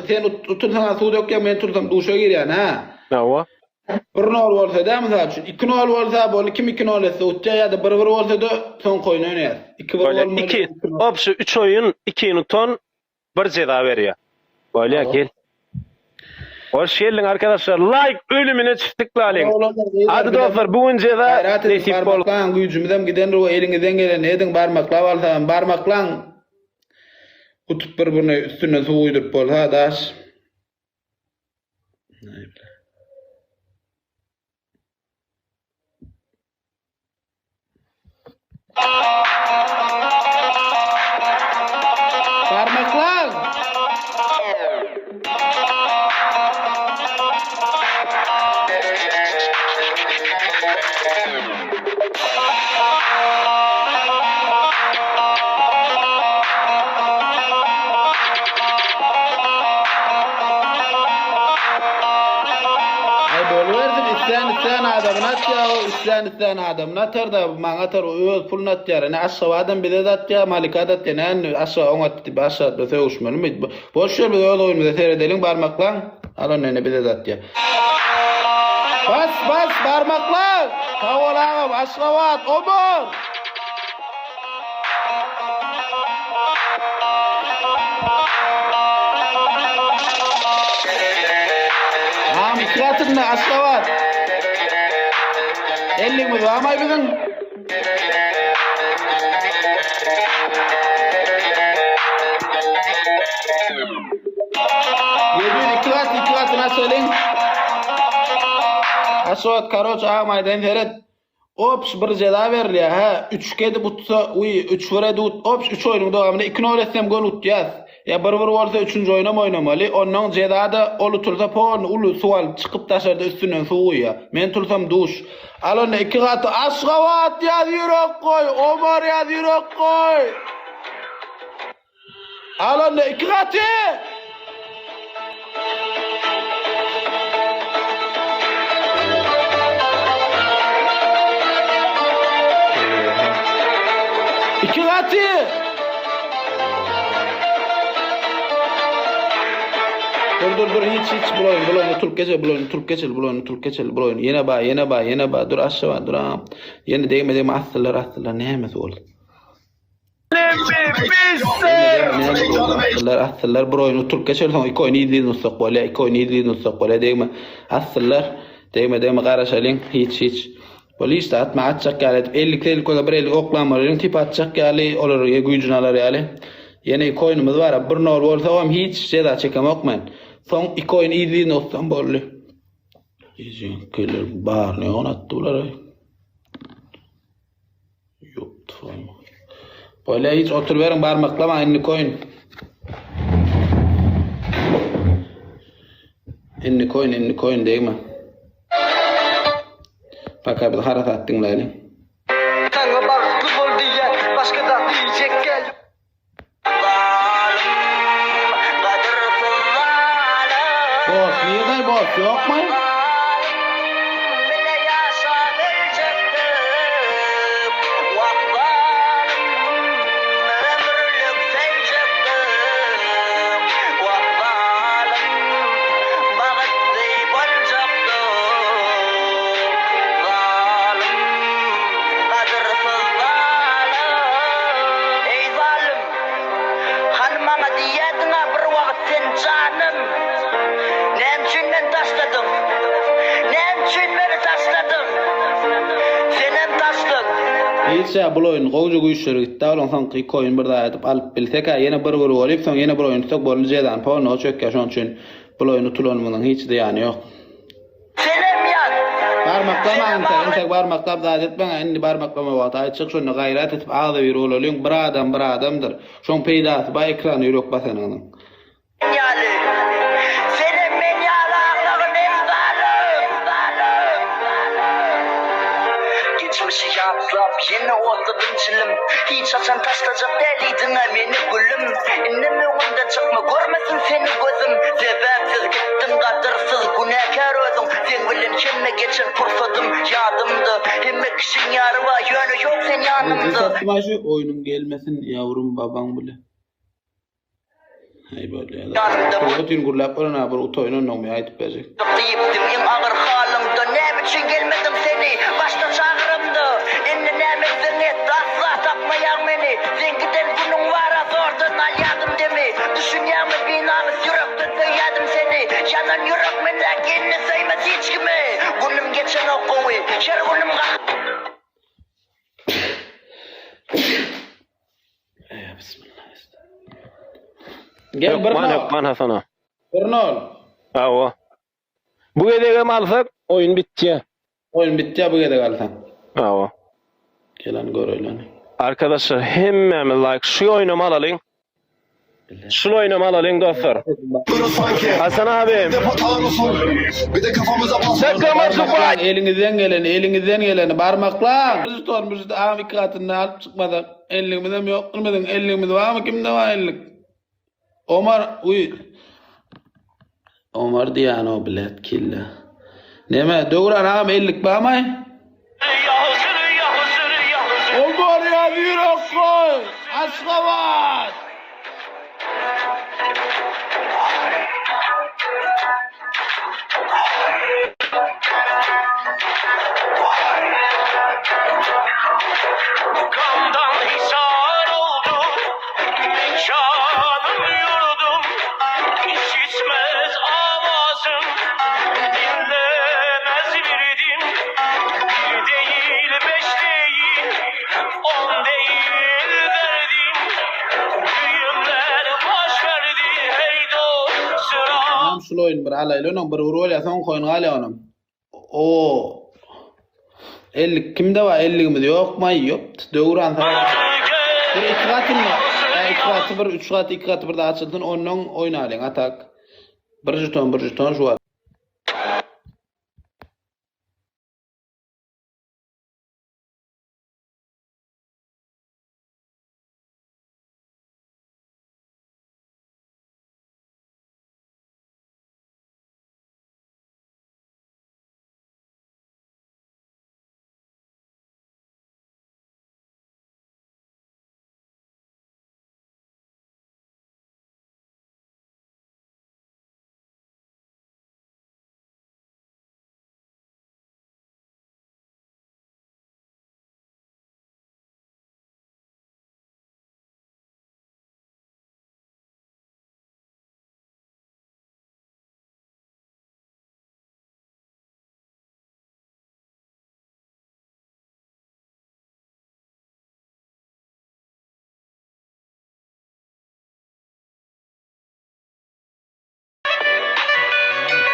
sen tutursan suw dökýän men tursam duşa girýän ha. Nawa? Bir nol bolsa da mysal üçin 2 nol bolsa bol 2 nol etse utja ýa-da 1-1 bolsa da son koyun oynayar. 2-1 bolmaly. 2 opşy 3 oyun 2 Newton 1 ceza berýär. Böyle gel. Hoş geldin arkadaşlar. Like ölümüne çıktıklayın. Hadi dostlar bugün ceza nasip bol. Barmaklan güýjümizem giden ro eliňizden gelen edin barmaklap alsam barmaklan utup bir-birine üstüne suw uýdurup bolsa daş. Parmaklar. İsyan adamına atya, isyan adamına atar da maňa atar öz puluna atýar. Ne aşağı adam bile de atya, malika atya, ne aşağı on atdy, aşağı da söwüşmeli. Boş yer bir öýle oýunda seredelim barmaklan, alan ne bile de atya. Bas barmaklan. Tawalağım aşgabat, omur. Mikratın da aşgabat. 50 mi duamay bizim? iki katına söyleyin. Aşgabat karoç ağamaydan seyret. Ops bir ceza verilýär ha. 3 kedi butsa, 3 vurady ops 3 oyunun dowamında 2 nol etsem gol utýas. Ya bir bolsa 3-nji oýnam oýnamaly. Ondan cezada olu tursa pon ulu sual çıkıp taşarda üstünden suwuýa. Men tursam duş. Alanda 2 gaty Aşgabat ýaz ýürek goý, Omar ýaz ýürek goý. Alanda 2 gaty. Dur hiç bulayın turup geçel bulayın yine ba dur aşağı dur ha yine değme asıllar ne hemes oldu asıllar bulayın turup geçel son iki oyun izleyin ustakbala değme asıllar değme garaşalın hiç polis de atma atacak yani 50 kola bir 50 oklamaların tip atacak yani olur gücünalar yani yine iki oyunumuz var bir nol olsa o hiç ceza çekemokman. Son 2 oyun izleyin olsam bolly. İzin keler bar ne onattılar. Yok tamam. Böyle hiç otur verin barmaklama inni koyun. İnni koyun değil mi? Bak abi hareket dinleyelim. Tanrı bak gol diye başka da diyecek gel. Boss yok mu? Hiç bu oyun goýuja güýçleri gitdi. Olan sanky iki oyun birde aýdyp alyp bilsek, ýene bir bolyp, soň ýene bir oyun tutak bolýan. Pawno çökkä şoň üçin bu oyunu tulanmagyň hiç diýany ýok. Senem ýat. Barmaklama ente barmaklap zat etmeň, endi barmaklama wagt aýçyk şonu gaýrat etip ağda bir olalyň bir adamdyr. Şoň peýdasy ba ekrany ýürek basanyň. Ýaly. Senem men ýalaglaryň emzalym. Geçmişi yatlap yine otladım çilim. Hiç açan taşlayacak deliydin meni gülüm. İnnemi onda çıkma görmesin seni gözüm. Sebepsiz gittim kadırsız günahkar oldum. Sen bilin kimle geçen fırsatım yadımdı. Hemme kişin yarı var yönü yok sen yanımdı. Satmaşı oyunum gelmesin yavrum babam bile. Hay böyle ya da. Bütün gurlap orana bir utoyun onu aytıp berjek. Diyipdim en ağır halımda ne biçin gelmedim seni başta çağırımdı indi nemekten et asla tapmayan meni zengiden bunun var az oradan alyadım demi düşünyamı binamız yürekten söyledim seni yanan yürek menden kendini sevmez hiç kimi günüm geçen okuyu şer günüm Ya bismillah. Gel Yok man Hasan'a. Bernol. Awa. Bu gedege alsak oyun bitti. Oyun bitti ya bu gede kalsan. Awa. Gelen görelim. Arkadaşlar hemmemiz like şu oyunu alalım. Şu oyunu alalım dostlar. Hasan abi. Bir de kafamıza bas. Sakama Zubay. Elinizden geleni barmakla. Biz sormuşuz da amikatını alıp çıkmadık. 50'mizde mi yok mu? 50'mizde var mı? Kimde var 50? Omar diyan o bilet killa. Neme doğran ham 50 bağmay? Omar ya yürek koy. Aşkabat. Kandan hisar oldu, mekanım yurdum, işitmez avazım, dinlemez virdim, bir değil beş değil, 10 değil derdim, düğümler baş verdi hey dostlar. Nam şul oyun bir alaylı onun bir rol yasan koyun gali onun. O 50 kimde var 50'miz yok mu yok. Doğran sana. Bir iki katın var. İki katı bir, üç katı, iki katı bir de açıldın. Onun oynayalım atak. Bir jeton şu var.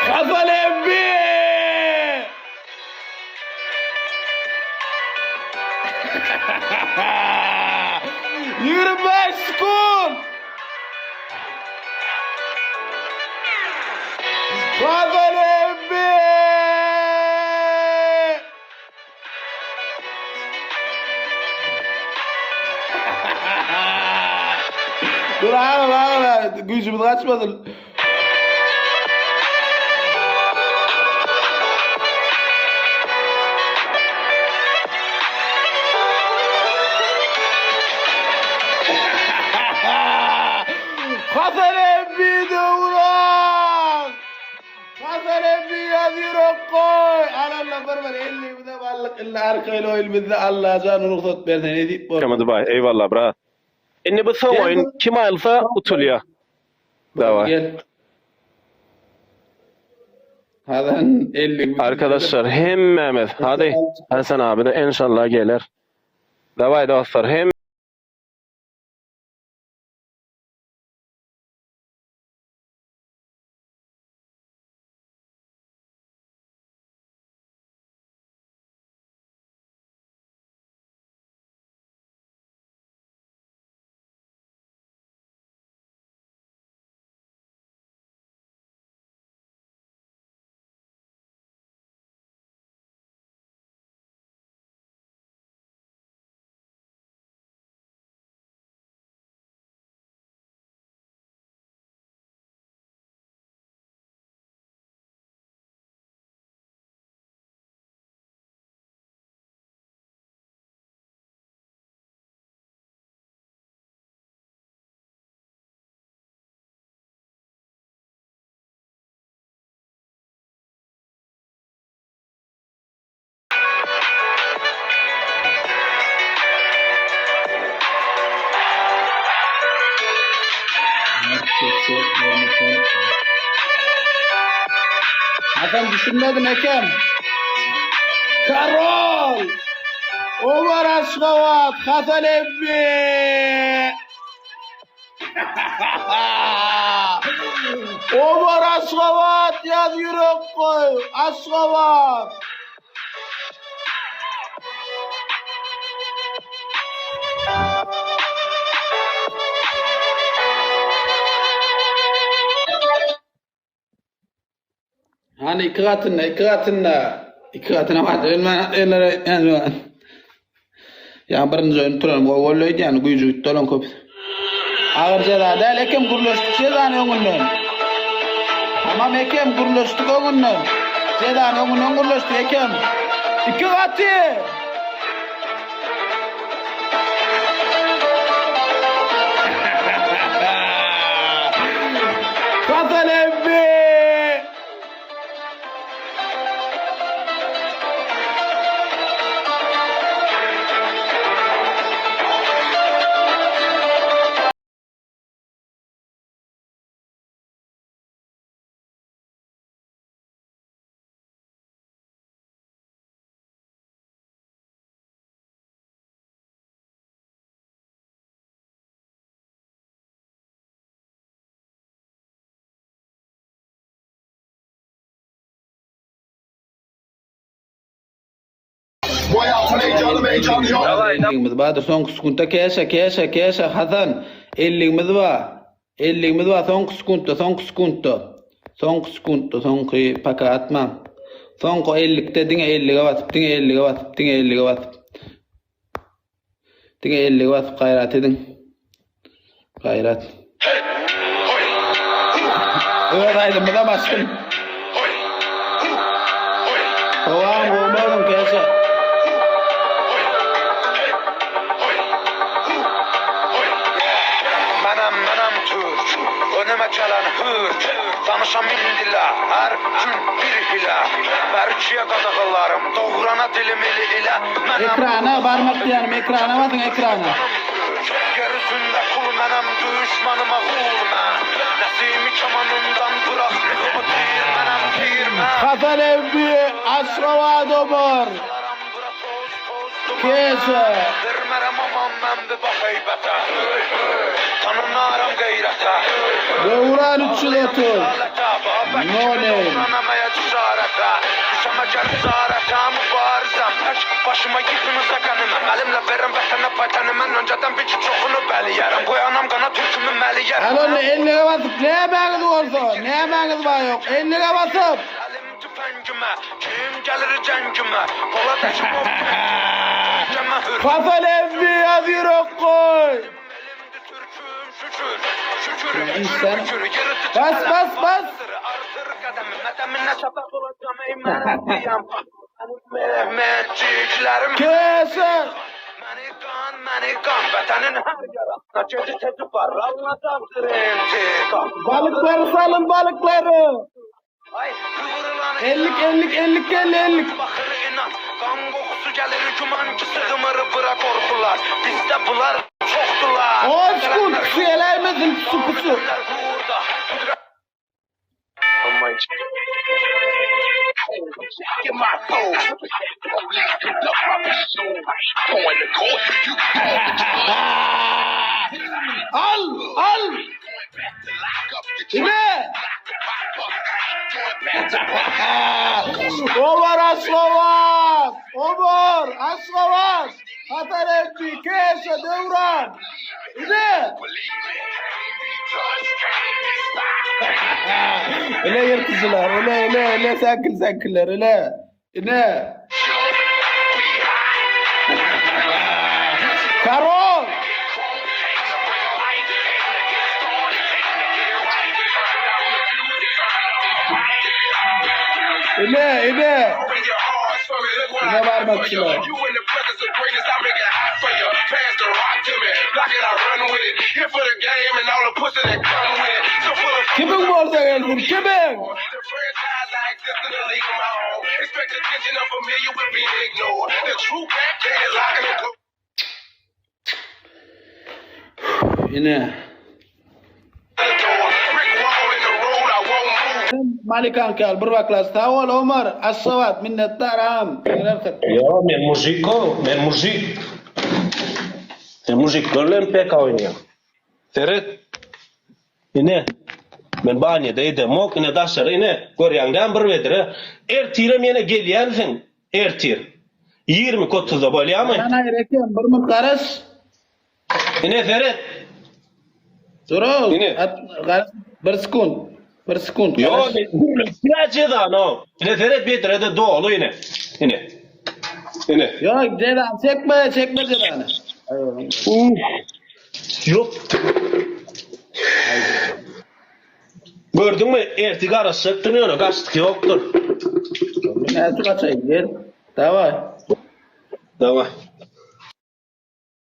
Kafal emmi! Yürüme skun! Kafal emmi! Dur ağla, gücümüz kaçmasın. Hasan emmi doğuran! Hasan emmi yazıyor koy! Allah barbar 50'mide varlık illa arkayla oyun Allah canı ruhsat versen edip bor. Tamam Zubay. Eyvallah bra. Inni bu son oyun kim alsa utuluyor. Dava. Gel. Hasan 50 Arkadaşlar hemmemiz. Hadi Hasan abi de inşallah gelir. Davay dostlar hem Hasan düşünmedim Ekem. Karol. Omar Aşkavat. Hasan emmi. Omar Aşkavat yaz yürek koy. Aşkavat. Hani iki katına var. Elleri yani. Ya birinci oyun turan golloydu yani gücü dolan köp. Ağır ceza değil Ekem kuruluştuk cezanı önünden. Tamam Ekem kuruluştuk önünden. Cezanı önünden kuruluştuk Ekem. İki katı. Hasan emmi. Bu hayatın heyecanı yok. Elliğimiz vardır son sekunta keşe Hasan 50'imiz var. 50'imiz var son sekunta. Son paka atmam. Son 50'te dine 50'ye basıp dine 50'ye basıp gayret edin. Gayret. Evet aydınmıza bastım. Kovam olmadım keşe. Mənəm Türk, önümə gələn hürk. Danışam indila, hər gün bir hilə. Mərkiyə qadağalarım, doğrana dilim ilə. Ekrana parmak diyelim, ekrana bakın ekrana. Yer üzündə kul mənəm, düşmanıma qul mən. Nəsimi kamanından bırak, o deyir mənəm pir mən. Hasan emmi, Aşkavat Omar. Keşe. Vermərəm aman mən bir bax heybətə. Tanınaram qeyrətə. Devran 3 yıl otur. No name. Anamaya cesarətə. Düşəmə gəl cesarətə. Mübarizəm. Başıma yıkınıza qəniməm. Əlimlə verəm vətənə paytanı. Mən öncədən bir ki çoxunu bəliyərəm. Qoyanam qana türkümü məliyərəm. Alon 50'ye basıp ne yemeğiniz olsa, ne yemeğiniz var yok. 50'ye basıp. Əlim tüfəngimə. Kim gəlir cəngimə. Pola təşib ol. Hasan emmi yazıyor koy. Bas. Artır qədəmi, mədəminə səbəb olacam, ey mənəmdiyəm. Məhmətçiklərim. Keşe. Məni qan, vətənin hər yarasına gezi tezi var, anlataqdır intiqam. Balıkları salın balıkları. Ay, kıvrılan 50. Baxır inan, qan qoxusu gəlir, güman ki sığmır bıra qorxular. Bizdə bunlar çoxdular. 10 sekund, suyeleymesin su. Al. Ne? Omar Aşkavat. Hasan emmi, Keşe, Devran. Ne? Öyle yırtıcılar, öyle senkiller, öyle. Ne? Karol! İne var bakçılar. Kimin bu orada geldin? Kimin? Yine. Malikan kal bir vaklas tawal Omar as-savat minnetdaram. Yo men muziko, men muzik. Ben müziklerle pek oynuyorum. Ferit. Yine. Ben baniyada edem mok ne daşar yine. Görýäňden bir vedire. Ertire mene gelýänsiň. Ertir. 20 kotuzda bolýarmy? Ana ereken bir mut garas. Yine Ferit. Soros. Yine. Bir sekund. Bir sekund. Yo ne da no. Yine Ferit betrede dolu yine. Yine. Yine. Yo Ceylan çekme Ceylan'ı. Yok. Gördün mü? Ertik arası dönüyor. Gastık yoktur. Ne tuğaçayım gel. Davay. Davay.